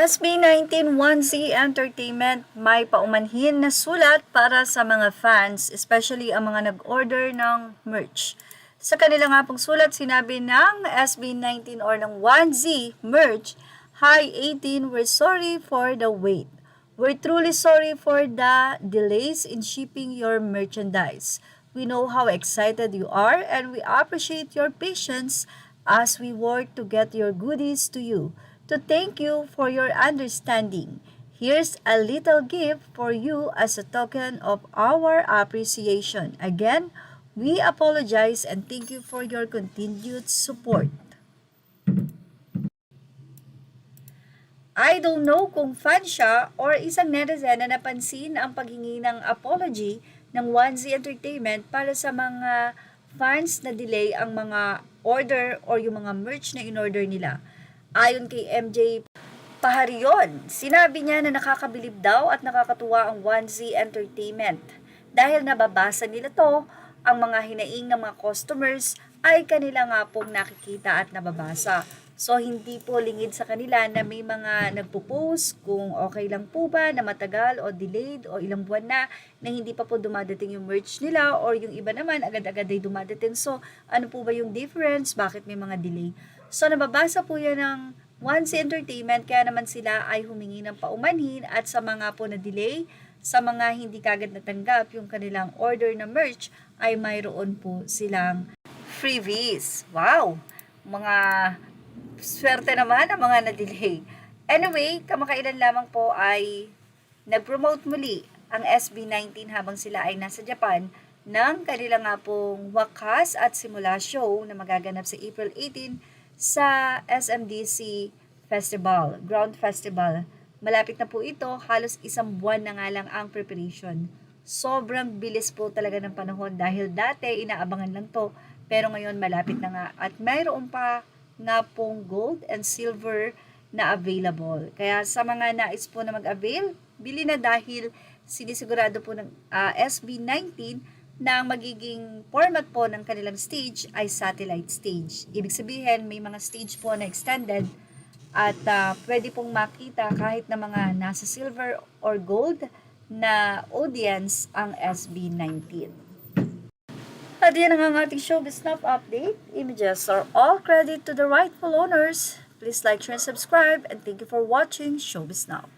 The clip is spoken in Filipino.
SB19 1Z Entertainment may paumanhin na sulat para sa mga fans, especially ang mga nag-order ng merch. Sa kanila nga pong sulat, sinabi ng SB19 or ng 1Z merch, "Hi 18, we're sorry for the wait. We're truly sorry for the delays in shipping your merchandise. We know how excited you are and we appreciate your patience as we work to get your goodies to you. To thank you for your understanding, here's a little gift for you as a token of our appreciation. Again, we apologize and thank you for your continued support." I don't know kung fan siya or isang netizen na napansin ang paghingi ng apology ng 1Z Entertainment para sa mga fans na delay ang mga order or yung mga merch na in-order nila. Ayon kay MJ Paharion, sinabi niya na nakakabilib daw at nakakatuwa ang 1Z Entertainment. Dahil nababasa nila to, ang mga hinaing ng mga customers ay kanila nga pong nakikita at nababasa. So, hindi po lingid sa kanila na may mga nagpo-post kung okay lang po ba na matagal o delayed o ilang buwan na hindi pa po dumadating yung merch nila or yung iba naman agad-agad ay dumadating. So, ano po ba yung difference? Bakit may mga delay? So, nababasa po yan ng 1Z Entertainment, kaya naman sila ay humingi ng paumanhin at sa mga po na delay, sa mga hindi kagad natanggap yung kanilang order na merch, ay mayroon po silang freebies. Wow! Mga swerte naman ang mga na-delay. Anyway, kamakailan lamang po ay nag-promote muli ang SB19 habang sila ay nasa Japan ng kanilang nga pong wakas at simula show na magaganap sa April 18 sa SMDC Festival, Ground Festival. Malapit na po ito, halos isang buwan na nga lang ang preparation. Sobrang bilis po talaga ng panahon dahil dati inaabangan lang to, pero ngayon malapit na nga at mayroon pa nga pong gold and silver na available. Kaya sa mga nais po na mag-avail, bili na dahil sinisigurado po ng SB19 na ang magiging format po ng kanilang stage ay satellite stage. Ibig sabihin, may mga stage po na extended at pwede pong makita kahit na mga nasa silver or gold na audience ang SB19. At yan ang ating Showbiz Now update. Images are all credit to the rightful owners. Please like, share, and subscribe, and thank you for watching Showbiz Now.